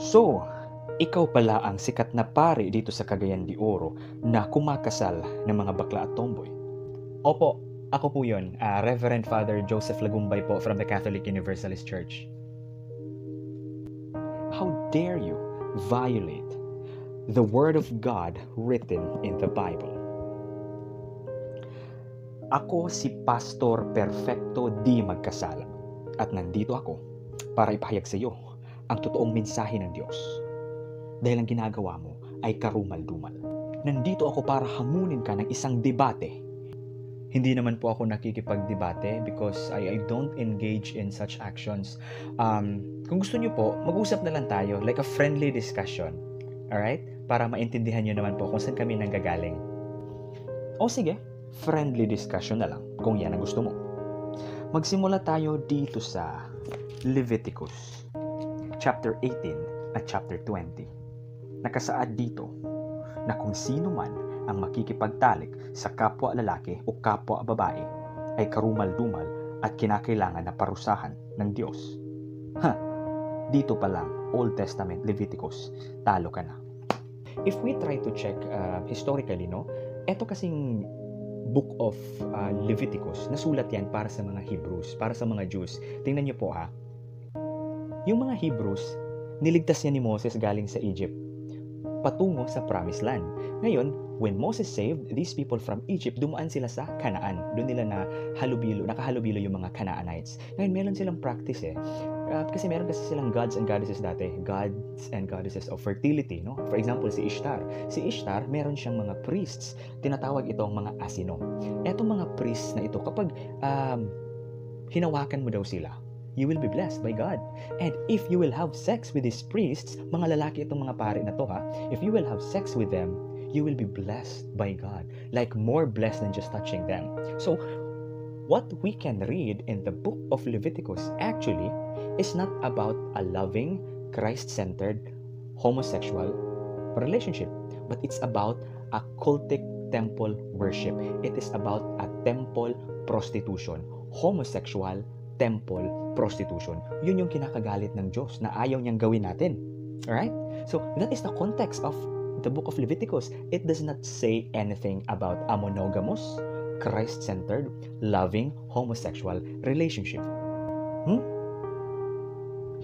So, ikaw pala ang sikat na pari dito sa Cagayan de Oro na kumakasal ng mga bakla at tomboy. Opo, ako po yun. Reverend Father Joseph Lagumbay po from the Catholic Universalist Church. How dare you violate the Word of God written in the Bible? Ako si Pastor Perfecto Di Magkasala at nandito ako para ipahayag sa iyo ang totoong mensahe ng Diyos. Dahil ang ginagawa mo ay karumal-dumal. Nandito ako para hamunin ka ng isang debate. Hindi naman po ako nakikipagdebate because I don't engage in such actions. Kung gusto niyo po, mag-usap na lang tayo, like a friendly discussion. Alright? Para maintindihan niyo naman po kung saan kami nanggagaling. O sige, friendly discussion na lang kung yan ang gusto mo. Magsimula tayo dito sa Leviticus chapter 18 at chapter 20. Nakasaad dito na kung sino man ang makikipagtalik sa kapwa lalaki o kapwa babae ay karumal-dumal at kinakailangan na parusahan ng Diyos. Dito pa lang, Old Testament, Leviticus, talo ka na. If we try to check historically, eto kasing book of Leviticus, nasulat yan para sa mga Hebrews, para sa mga Jews. Tingnan niyo po yung mga Hebrews, niligtas niya ni Moses galing sa Egypt patungo sa Promised Land. Ngayon, when Moses saved these people from Egypt, dumaan sila sa Canaan. Doon nila nakahalubilo yung mga Canaanites. Ngayon, meron silang practice kasi meron kasi silang gods and goddesses dati. Gods and goddesses of fertility, For example, si Ishtar. Si Ishtar, meron siyang mga priests. Tinatawag itong mga asino. Etong mga priests na ito, kapag hinawakan mo daw sila, you will be blessed by God. And if you will have sex with these priests, mga lalaki itong mga pari na to if you will have sex with them, you will be blessed by God. Like more blessed than just touching them. So, what we can read in the book of Leviticus actually is not about a loving, Christ-centered, homosexual relationship, but it's about a cultic temple worship. It is about a temple prostitution, homosexual temple prostitution. Yun yung kinakagalit ng Diyos na ayaw niyang gawin natin. Alright? So, that is the context of the book of Leviticus. It does not say anything about a monogamous, Christ-centered, loving, homosexual relationship.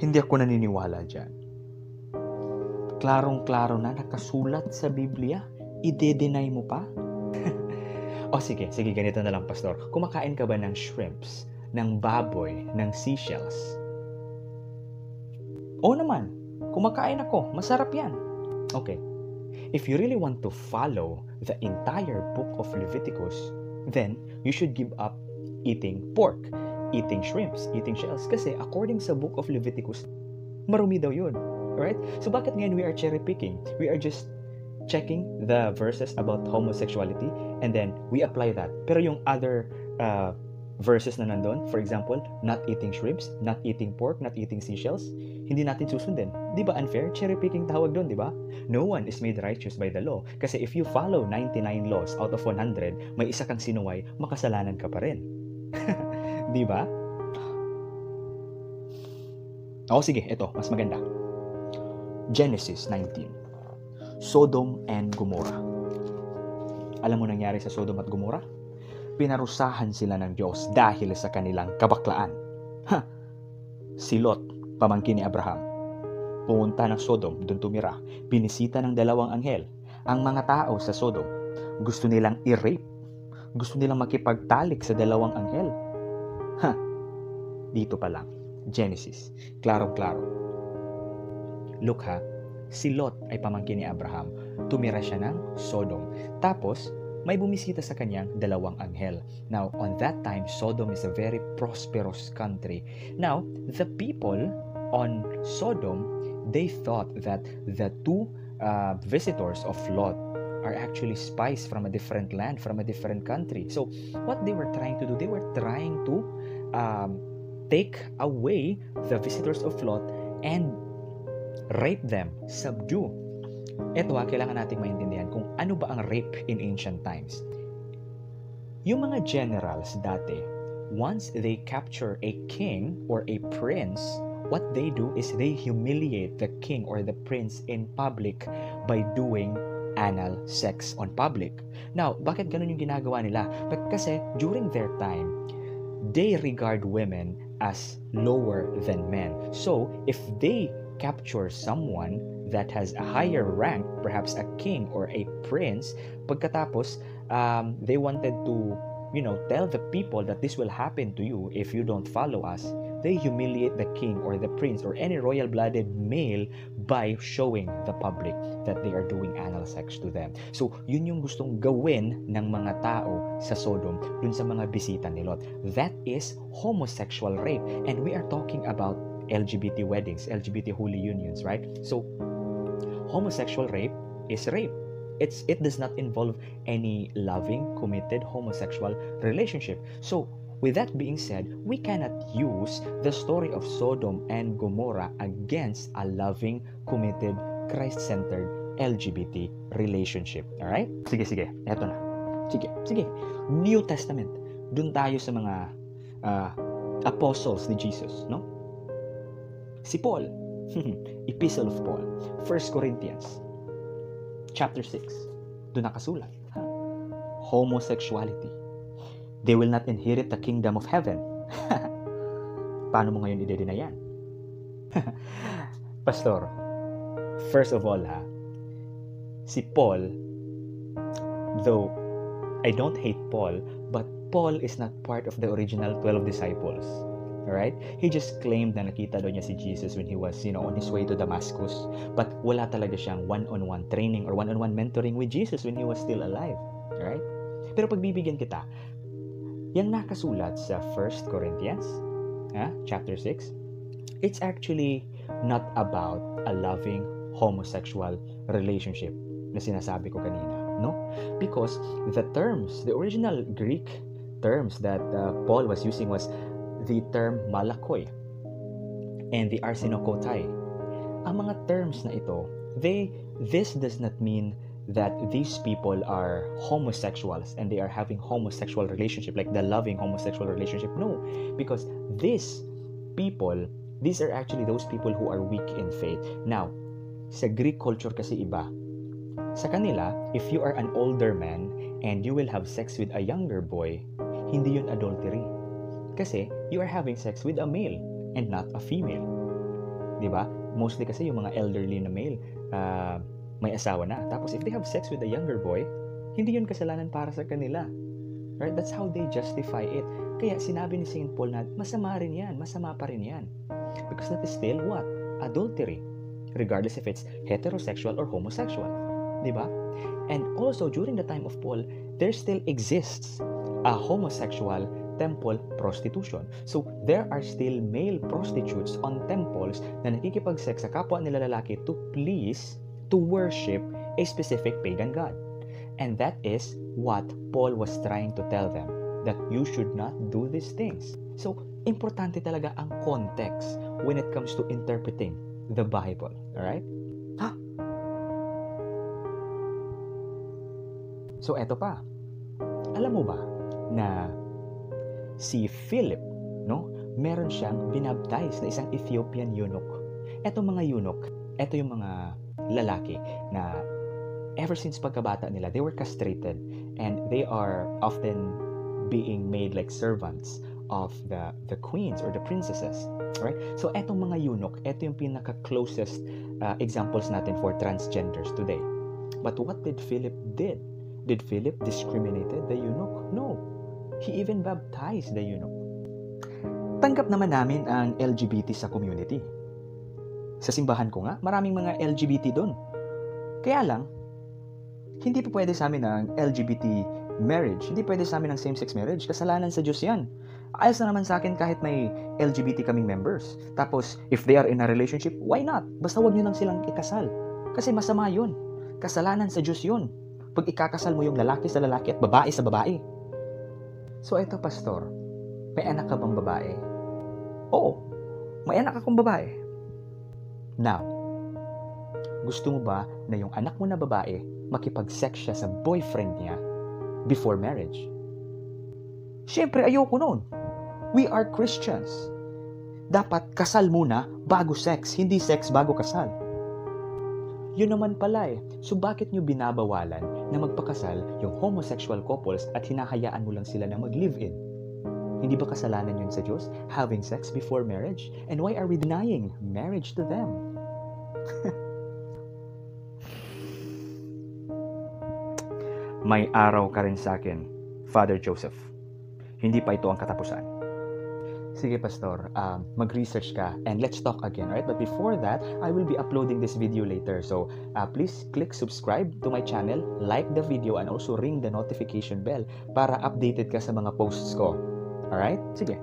Hindi ako naniniwala dyan. Klarong-klaro na nakasulat sa Biblia. I-deny mo pa? Sige, ganito na lang, Pastor. Kumakain ka ba ng shrimps, ng baboy, ng seashells? Oo naman, kumakain ako. Masarap yan. Okay. If you really want to follow the entire book of Leviticus, then you should give up eating pork, eating shrimps, eating shells. Kasi according sa book of Leviticus, marumi daw yun. Alright? So bakit ngayon we are cherry picking? We are just checking the verses about homosexuality and then we apply that. Pero yung other verses na nandun, for example, not eating shrimps, not eating pork, not eating seashells, hindi natin susundin. Di ba unfair? Cherry picking tawag doon, di ba? No one is made righteous by the law. Kasi if you follow 99 laws out of 100, may isa kang sinuway, makasalanan ka pa rin. Di ba? Sige, ito, mas maganda. Genesis 19. Sodom and Gomorrah. Alam mo nangyari sa Sodom at Gomorrah? Pinarusahan sila ng Diyos dahil sa kanilang kabaklaan. Si Lot, pamangkin ni Abraham, pumunta ng Sodom, doon tumira. Binisita ng dalawang anghel. Ang mga tao sa Sodom, gusto nilang i-rape. Gusto nilang makipagtalik sa dalawang anghel. Dito pa lang, Genesis, klarong-klaro. Look si Lot ay pamangkin ni Abraham. Tumira siya ng Sodom. Tapos, may bumisita sa kanyang dalawang anghel. Now, on that time, Sodom is a very prosperous country. Now, the people on Sodom, they thought that the two visitors of Lot are actually spies from a different land, from a different country. So, what they were trying to do, they were trying to take away the visitors of Lot and rape them, subdue. Ito kailangan nating maintindihan kung ano ba ang rape in ancient times. Yung mga generals dati, once they capture a king or a prince what they do is they humiliate the king or the prince in public by doing anal sex on public. Now, bakit ganun yung ginagawa nila? Kasi during their time, they regard women as lower than men. So, if they capture someone that has a higher rank, perhaps a king or a prince, pagkatapos, they wanted to, tell the people that this will happen to you if you don't follow us, they humiliate the king or the prince or any royal-blooded male by showing the public that they are doing anal sex to them. So, yun yung gustong gawin ng mga tao sa Sodom dun sa mga bisita ni Lot. That is homosexual rape. And we are talking about LGBT weddings, LGBT holy unions, right? So, homosexual rape is rape. It does not involve any loving, committed homosexual relationship. So, with that being said, we cannot use the story of Sodom and Gomorrah against a loving, committed, Christ-centered LGBT relationship. Alright? Sige. Eto na. Sige. New Testament. Dun tayo sa mga apostles ni Jesus, no? Si Paul. Epistle of Paul. 1 Corinthians. Chapter 6. Doon nakasulat. Homosexuality. They will not inherit the kingdom of heaven. Paano mo ngayon i-deny yan? Pastor, first of all si Paul, though I don't hate Paul, but Paul is not part of the original 12 disciples. Alright? He just claimed na nakita daw niya si Jesus when he was, on his way to Damascus. But wala talaga siyang one-on-one training or one-on-one mentoring with Jesus when he was still alive. Alright? Pero pagbibigyan kita, yan nakasulat sa 1 Corinthians, chapter 6, it's actually not about a loving homosexual relationship na sinasabi ko kanina, no? Because the original Greek terms that Paul was using was the term malakoi and the arsenokotai. Ang mga terms na ito, this does not mean that these people are homosexuals and they are having homosexual relationship, like the loving homosexual relationship. No, because these are actually those people who are weak in faith. Now, sa Greek culture kasi iba. Sa kanila, if you are an older man and you will have sex with a younger boy, hindi yun adultery. Kasi you are having sex with a male and not a female. Diba? Mostly kasi yung mga elderly na male, may asawa na. Tapos if they have sex with a younger boy, hindi yun kasalanan para sa kanila. Right? That's how they justify it. Kaya sinabi ni St. Paul na masama pa rin yan. Because that is still what? Adultery. Regardless if it's heterosexual or homosexual. Diba? And also, during the time of Paul, there still exists a homosexual temple prostitution. So, there are still male prostitutes on temples na nakikipag-sex sa kapwa nila lalaki to worship a specific pagan god. And that is what Paul was trying to tell them, that you should not do these things. So, importante talaga ang context when it comes to interpreting the Bible. Alright? So, eto pa. Alam mo ba na si Philip, no? Meron siyang binaptize na isang Ethiopian eunuch. Eto mga eunuch, eto yung mga lalaki na ever since pagkabata nila, they were castrated and they are often being made like servants of the queens or the princesses. Right? So etong mga eunuch, eto yung pinaka-closest examples natin for transgenders today. But what did Philip did? Did Philip discriminated the eunuch? No. He even baptized the eunuch. Tanggap naman namin ang LGBT sa community. Sa simbahan ko nga, maraming mga LGBT doon. Kaya lang, hindi pa pwede sa amin ang LGBT marriage. Hindi pwede sa amin ang same-sex marriage. Kasalanan sa Diyos yan. Ayos na naman sa akin kahit may LGBT kaming members. Tapos, if they are in a relationship, why not? Basta wag nyo lang silang ikasal. Kasi masama yun. Kasalanan sa Diyos yun. Pag ikakasal mo yung lalaki sa lalaki at babae sa babae. So, ito, pastor, may anak ka bang babae? Oo, may anak akong babae. Now, gusto mo ba na yung anak mo na babae makipag-sex siya sa boyfriend niya before marriage? Siyempre, ayoko nun. We are Christians. Dapat kasal muna bago sex, hindi sex bago kasal. Yun naman pala eh. So bakit nyo binabawalan na magpakasal yung homosexual couples at hinahayaan mo lang sila na mag-live-in? Hindi ba kasalanan yun sa Diyos, having sex before marriage? And why are we denying marriage to them? May araw ka rin sa akin, Father Joseph. Hindi pa ito ang katapusan. Sige, Pastor, mag-research ka and let's talk again, right? But before that, I will be uploading this video later. So, please click subscribe to my channel, like the video, and also ring the notification bell para updated ka sa mga posts ko. Alright? Sige.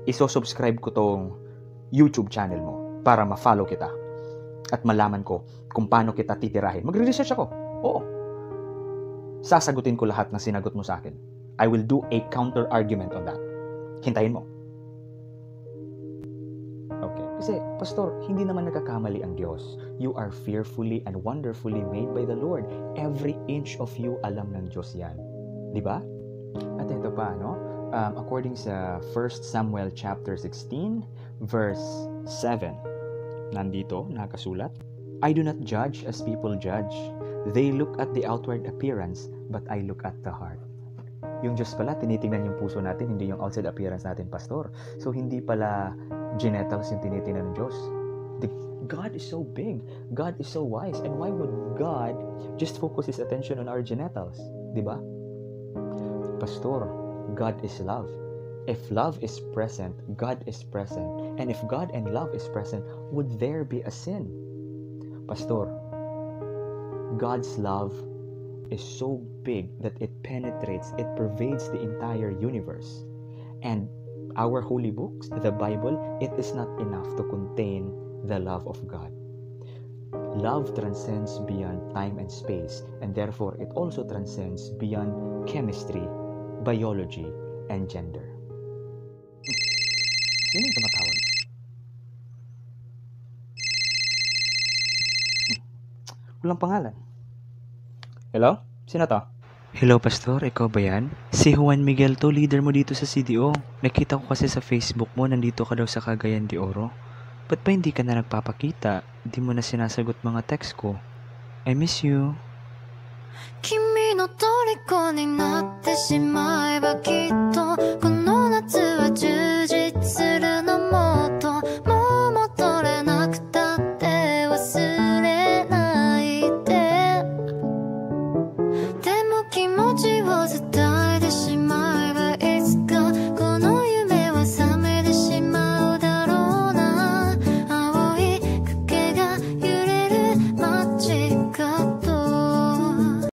Iso-subscribe ko tong YouTube channel mo para ma-follow kita at malaman ko kung paano kita titirahin. Magre-research ako. Oo. Sasagutin ko lahat ng sinagot mo sa akin. I will do a counter-argument on that. Hintayin mo. Okay. Kasi, Pastor, hindi naman nagkakamali ang Diyos. You are fearfully and wonderfully made by the Lord. Every inch of you, alam ng Diyos yan. Diba? At ito pa, no? According sa 1 Samuel chapter 16, verse 7, nandito, nakasulat, I do not judge as people judge. They look at the outward appearance, but I look at the heart. Yung Diyos pala, tinitingnan yung puso natin, hindi yung outside appearance natin, Pastor. So, hindi pala genitals yung tinitingnan ng Diyos. God is so big. God is so wise. And why would God just focus His attention on our genitals? Diba? Pastor, God is love. If love is present, God is present. And if God and love is present, would there be a sin? Pastor, God's love is so big that it penetrates, it pervades the entire universe. And our holy books, the Bible, it is not enough to contain the love of God. Love transcends beyond time and space, and therefore it also transcends beyond chemistry, biology, and gender. Sino yung tumatawag? Walang pangalan. Hello? Sino to? Hello, Pastor. Ikaw ba yan? Si Juan Miguel to, leader mo dito sa CDO. Nakita ko kasi sa Facebook mo, nandito ka daw sa Cagayan de Oro. Ba't ba hindi ka na nagpapakita? Di mo na sinasagot mga text ko. I miss you. 君の虜になってしまえばきっとこの夏は充実